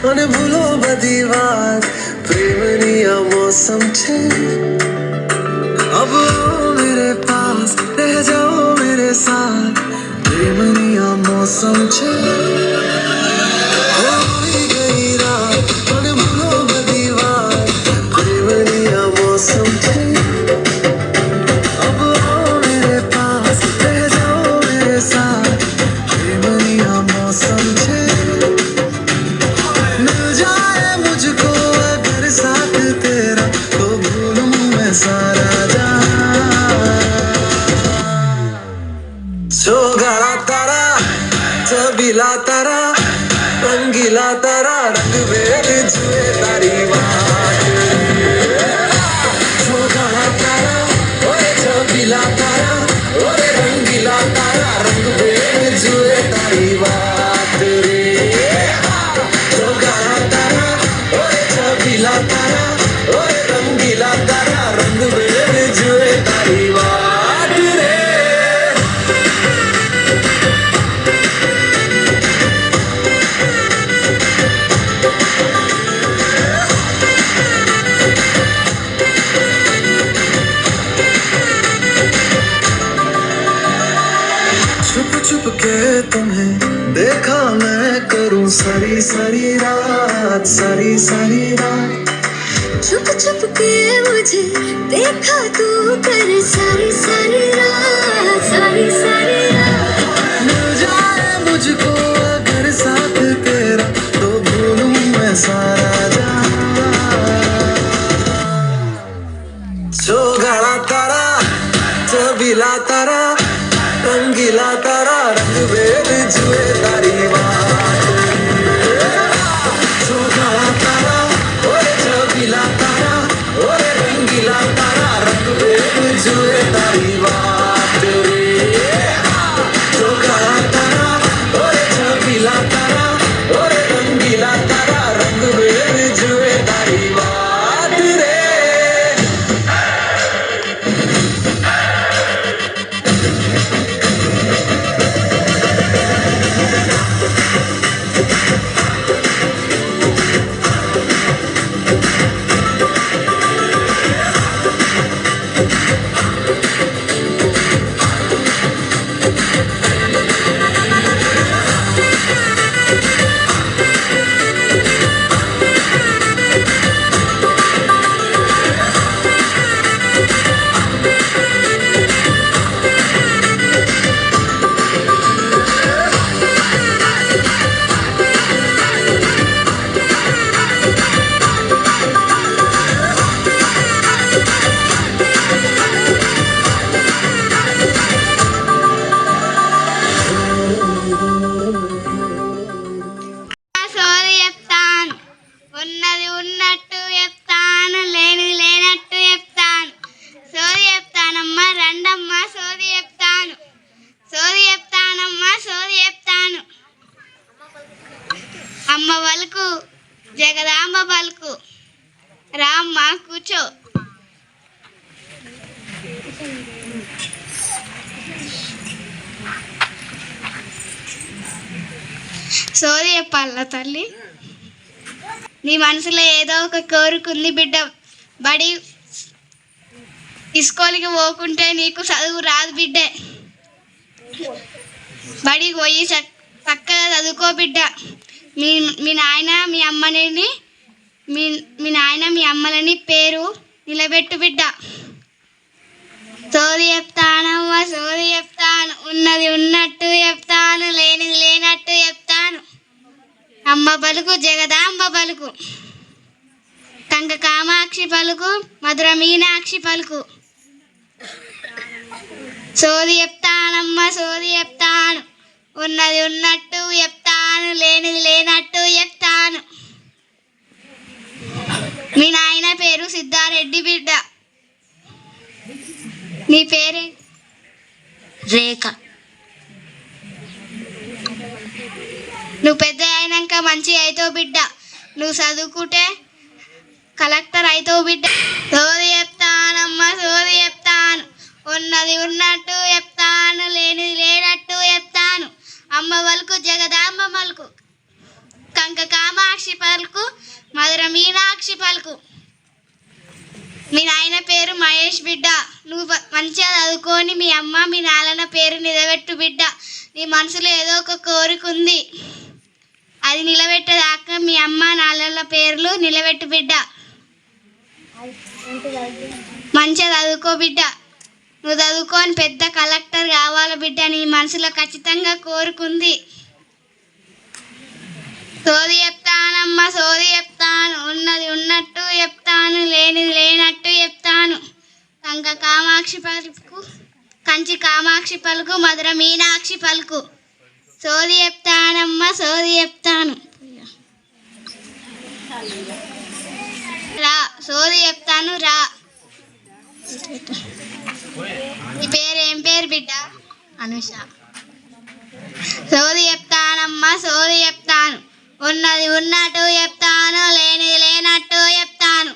અને ભૂલો બધી વાત પ્રેમની આ મૌસમ છે अब आओ मेरे पास रह जाओ मेरे साथ प्रेमनी आ मौसम छे होई गई रात અને ભૂલો બધી વાત પ્રેમની આ મૌસમ છે अब आओ मेरे पास रह जाओ मेरे साथ प्रेमनी आ मौसम छे मिल जाए मुझको अगर साथ तेरा तो भूलूं मैं सारा सोगाड़ा तारा चबीला तारा रंगीला तारा रंग वेद जुए तारी बात सोगाड़ा तारा ओए चबीला तारा ओए रंगीला तारा रंग वेद जुए तारी बात रे सोगाड़ा तारा ओए चबीला तारा ओए रंगीला तारा रंग वेद जुए तारी बात रे छुप छुप के तुम्हें देखा मैं करूं सारी सारी रात सारी सारी रात छुप छुप के मुझे देखा तू कर सारी सारी रात मिल जाए मुझको अगर साथ तेरा तो भूलूं मैं सारा सोगाड़ा तारा चबीला तारा रंगीला तारा रंग वेद जुए तारी बात सोगाड़ा तारा ओए चबीला तारा ओए रंगीला तारा रंग वेद जुए तारी बात रे सोगाड़ा तारा ओए चबीला तारा ओए रंगीला तारा रंग वेद जुए तारी बात रे సోది చెప్తాను ఉన్నది ఉన్నట్టు చెప్తాను లేనిది లేనట్టు చెప్తాను సోది చెప్తానమ్మా రండమ్మా సోది చెప్తాను సోది చెప్తానమ్మా సోది చెప్తాను అమ్మ పలుకు జగదాంబ పలుకు రామ్మ కూర్చో సోది చెప్పాల తల్లి నీ మనసులో ఏదో ఒక కోరుకుంది బిడ్డ బడి ఇస్కూల్కి పోకుంటే నీకు చదువు రాదు బిడ్డ బడికి పోయి చక్కగా చదువుకో బిడ్డ మీ మీ నాయన మీ అమ్మని మీ నాయన మీ అమ్మలని పేరు నిలబెట్టు బిడ్డ సోది చెప్తానమ్మా సోది చెప్తాను ఉన్నది ఉన్నట్టు చెప్తాను లేనిది లేనట్టు చెప్తాను అమ్మ పలుకు జగదాంబ పలుకు కంక కామాక్షి పలుకు మధుర మీనాక్షి పలుకు సోది చెప్తానమ్మ సోది చెప్తాను, ఉన్నది ఉన్నట్టు చెప్తాను, లేనిది లేనట్టు చెప్తాను. మీ నాయన పేరు సిద్ధారెడ్డి బిడ్డ. నీ పేరే? రేఖ. నువ్వు పెద్ద అయినాక మంచి అవుతావు బిడ్డ. నువ్వు చదువుకుంటే కలెక్టర్ అవుతావు బిడ్డ. సోది చెప్తానమ్మ సోది చెప్తాను, ఉన్నది ఉన్నట్టు చెప్తాను, లేనిది లేనట్టు చెప్తాను. అమ్మ వలకు జగదాంబ మలుకు, కంక కామాక్షి పలుకు, మధుర మీనాక్షి పలుకు. మీ నాయన పేరు మహేష్ బిడ్డ. నువ్వు మంచిగా చదువుకొని మీ అమ్మ మీ నాన్న పేరు నిలబెట్టు బిడ్డ. నీ మనసులో ఏదో ఒక కోరిక ఉంది, అది నిలబెట్టేదాకా మీ అమ్మ నాన్నల పేర్లు నిలబెట్టు బిడ్డ. మంచిగా చదువుకో బిడ్డ. నువ్వు చదువుకొని పెద్ద కలెక్టర్ కావాలి బిడ్డ. నీ మనసులో ఖచ్చితంగా కోరుకుంది. సోది చెప్తానమ్మ సోది చెప్తాను, ఉన్నది ఉన్నట్టు చెప్తాను, లేనిది లేనట్టు చెప్తాను. కంక కామాక్షి పలుకు, కంచి కామాక్షి పలుకు, మధుర మీనాక్షి పలుకు. సోది చెప్తానమ్మ సోది చెప్తాను, రా సోది చెప్తాను రా. నీ పేరు ఏం పేరు బిడ్డ? అనుష. సోది చెప్తానమ్మ సోది చెప్తాను, ఉన్నది ఉన్నట్టు చెప్తాను, లేనిది లేనట్టు చెప్తాను.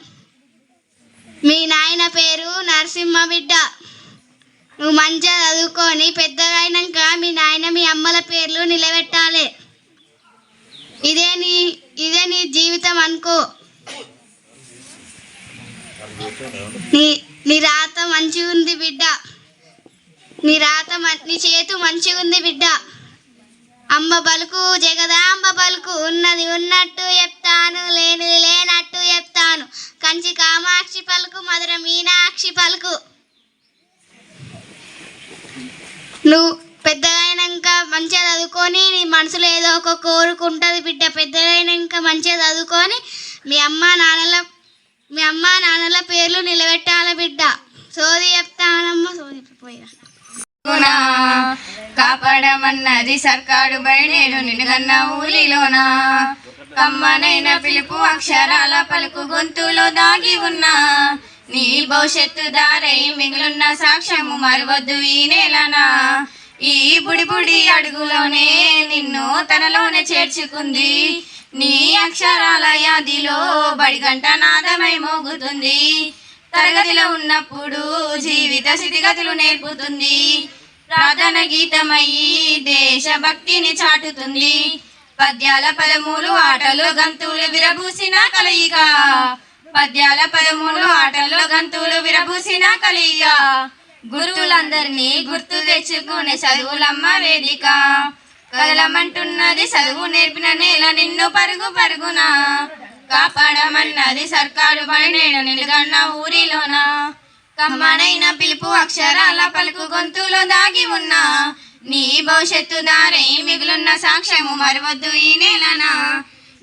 మీ నాయన పేరు నరసింహ బిడ్డ. నువ్వు మంచిగా చదువుకొని పెద్దగైనాక మీ నాయన మీ అమ్మల పేర్లు నిలబెట్టాలి. ఇదే నీ జీవితం అనుకో. నీ రాత మంచిగా ఉంది బిడ్డ. నీ చేతు మంచిగా ఉంది బిడ్డ. అమ్మ బలుకు జగదాంబ బలుకు, ఉన్నది ఉన్నట్టు చెప్తాను, లేనిది లేనట్టు చెప్తాను. కంచి కామాక్షి పలుకు, మధుర మీనాక్షి పలుకు. నువ్వు పెద్దగైనాక మంచిగా చదువుకొని నీ మనసులో ఏదో ఒక కోరుకుంటుంది బిడ్డ. పెద్దగైనాక మంచిగా చదువుకొని మీ అమ్మ నాన్నల పేర్లు నిలబెట్టాలి బిడ్డ. సోది చెప్తానమ్మ సోది పోయిరా. కాపాడమన్నది సర్కారు బయనేడు నిన్నగన్న ఊరిలోన, కమ్మనైన పిలుపు అక్షరాల పలుకు గొంతులో దాగి ఉన్నా. నీ భవిష్యత్తు దారై మిగులున్న సాక్ష్యము మరవద్దు ఈ నేలనా. ఈ బుడి బుడి అడుగులోనే నిన్ను తనలోనే చేర్చుకుంది. నీ అక్షరాల యాదిలో బడిగంట నాదమై మోగుతుంది. తరగతిలో ఉన్నప్పుడు జీవిత స్థితిగతులు నేర్పుతుంది. ప్రార్థన గీతమయ్యి దేశభక్తిని చాటుతుంది. పద్యాల పదమూలు ఆటలు గంతులు విరబూసిన కలయిక, పద్యాల పదమూలు ఆటల్లో గంతులు విరబూసిన కలయిక. గురువులందరినీ గుర్తు తెచ్చుకునే చదువులమ్మ వేదిక. కదలమంటున్నది చదువు నేర్పిన నేల నిన్ను పరుగు పరుగున, కాపాడమన్నది సర్కారు బయనేడు నిలుగన్న ఊరిలోన. కమ్మనైన పిలుపు అక్షరాల పలుకు గొంతులో దాగి ఉన్నా. నీ భవిష్యత్తు దారై మిగులున్న సాక్ష్యము మరవద్దు ఈ నేలన.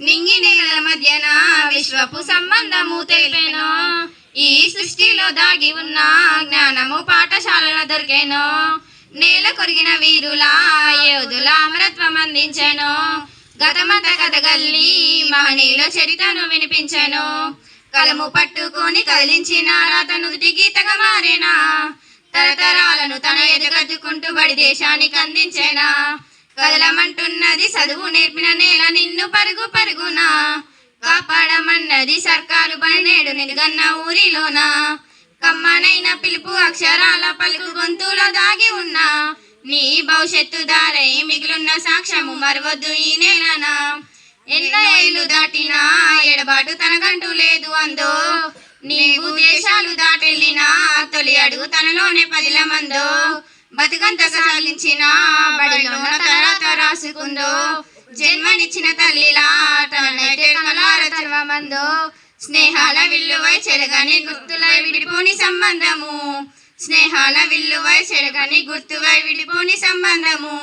నింగి నేల మధ్యన విశ్వపు సంబంధము తెలిపేను. ఈ సృష్టిలో దాగి ఉన్న జ్ఞానము పాఠశాలలో దొరికేను. నేల కొరిగిన వీరులా యోధుల అమరత్వం అందించాను. గతమంత కథగల్లి మహనీయుల చరితను వినిపించాను. కలము పట్టుకొని కదిలించిన రాత నుదుటి గీతగా మారేనా. తరతరాలను తన ఎదుగద్దుకుంటూ బడి దేశానికి అందించేనా. కదలమంటున్నది చదువు నేర్పిన నేల నిన్ను పరుగు పరుగున, కాపాడమన్నది సర్కారు బయనేడు నిలుగన్న ఊరిలోన. కమ్మనైన పిలుపు అక్షరాల పలుకు గొంతులో దాగి ఉన్నా. నీ భవిష్యత్తు దారై మిగులున్న సాక్ష్యము మరవద్దు ఈ నేలనా. ఎన్నో ఏళ్ళు దాటినా ఎడబాటు తనకంటూ లేదు అందో. నీవు దేశాలు దాటెళ్ళినా తొలి అడుగు తనలోనే పదిల మందో. బతుకంత సాగించిన బడిలోన తర్వాత రాసుకుందో. జన్మనిచ్చిన తల్లిలా తనైతే కలార చర్వమందో. స్నేహాల విల్లువై చెరగని గుర్తులై విడిపోని సంబంధము. స్నేహాల విల్లువై చెరగని గుర్తువై విడిపోని సంబంధము.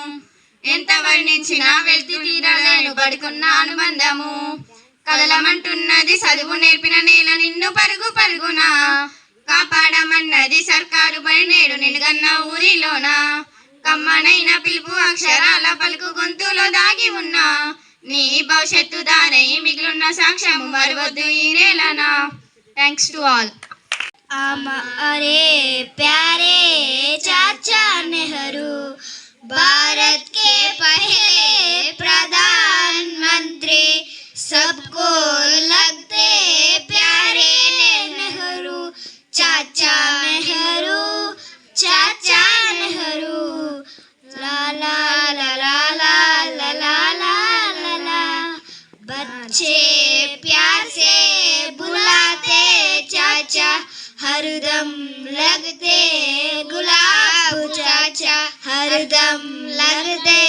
ఎంత వర్ణించినా వెళ్తూ తీరలేను బడుకున్న అనుబంధము. కదలమంటున్నది చదువు నేర్పిన నేల నిన్ను పరుగు పరుగున, కాపాడమన్నది సర్కారు బడి నేడు నిన్నుగన్న ఊరిలోన కమ్మనైన పిలుపు అక్షరాల పలుకు గొంతులో దాగి ఉన్నా నీ భవిష్యత్తు దారై మిగిలిన సాక్ష్యము మరవద్దు ఈ నేలనా. Thanks to all. अरे प्यारे चाचा नेहरू, भारत के पहले प्रधानमंत्री, सबको लगते प्यारे नेहरू, चाचा नेहरू, चाचा नेहरू, ला ला ला ला ला ला ला ला ला ला, बच्चे प्यार से बुलाते चाचा, हरदम लगते गुलाब चाचा, हरदम लगते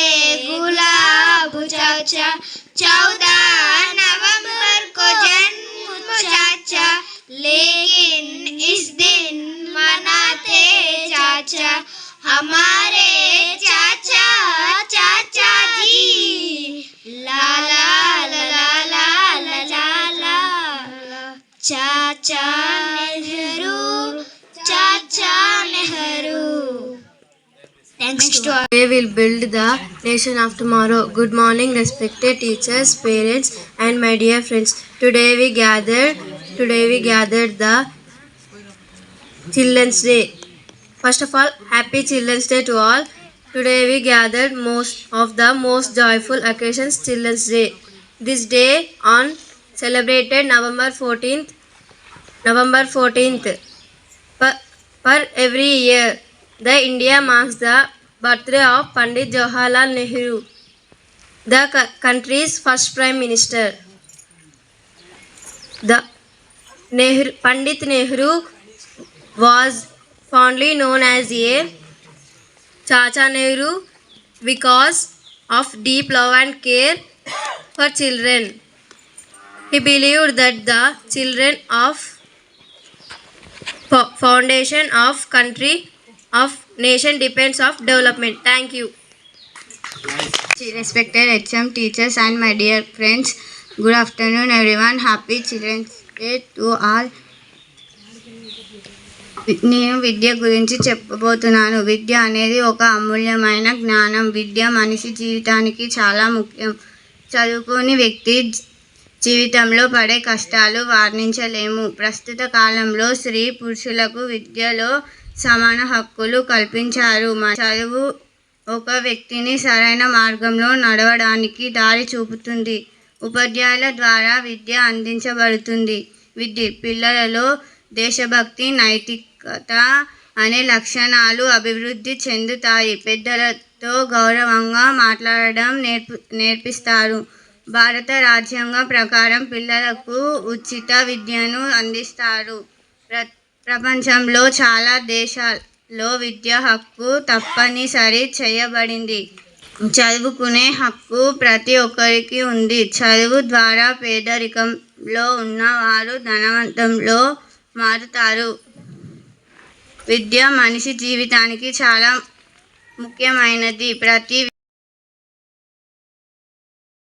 गुलाब चाचा, 14 नवंबर को जन्म चाचा, लेकिन इस दिन मनाते चाचा, हमारे चाचा चाचा जी, ला ला ला ला ला ला ला ला, चाचा नेहरू, चाचा Nehru. Thanks to all. They will build the nation of tomorrow. Good morning, respected teachers, parents, and my dear friends. Today we gathered the Children's Day. First of all, happy Children's Day to all. Today we gathered most joyful occasions, Children's Day. This day on celebrated November 14th. Per every year, the India marks the birthday of Pandit Jawaharlal Nehru, the country's first Prime Minister. Pandit Nehru was fondly known as a Chacha Nehru because of deep love and care for children. He believed that the children of foundation of country of nation depends of development. Thank you. Respected HM teachers and my dear friends, good afternoon everyone. Happy Children's Day to all. నేను విద్య గురించి చెప్పబోతున్నాను. విద్య అనేది ఒక అమూల్యమైన జ్ఞానం. విద్య మనిషి జీవితానికి చాలా ముఖ్యం. చదువుకోని వ్యక్తి జీవితంలో పడే కష్టాలు వర్ణించలేము. ప్రస్తుత కాలంలో స్త్రీ పురుషులకు విద్యలో సమాన హక్కులు కల్పించారు. చదువు ఒక వ్యక్తిని సరైన మార్గంలో నడవడానికి దారి చూపుతుంది. ఉపాధ్యాయుల ద్వారా విద్య అందించబడుతుంది. పిల్లలలో దేశభక్తి, నైతికత అనే లక్షణాలు అభివృద్ధి చెందుతాయి. పెద్దలతో గౌరవంగా మాట్లాడడం నేర్పిస్తారు. భారత రాజ్యాంగం ప్రకారం పిల్లలకు ఉచిత విద్యను అందిస్తారు. ప్రపంచంలో చాలా దేశాల్లో విద్య హక్కు తప్పనిసరి చేయబడింది. చదువుకునే హక్కు ప్రతి ఒక్కరికి ఉంది. చదువు ద్వారా పేదరికంలో ఉన్నవారు ధనవంతంలో మారుతారు. విద్య మనిషి జీవితానికి చాలా ముఖ్యమైనది. ప్రతి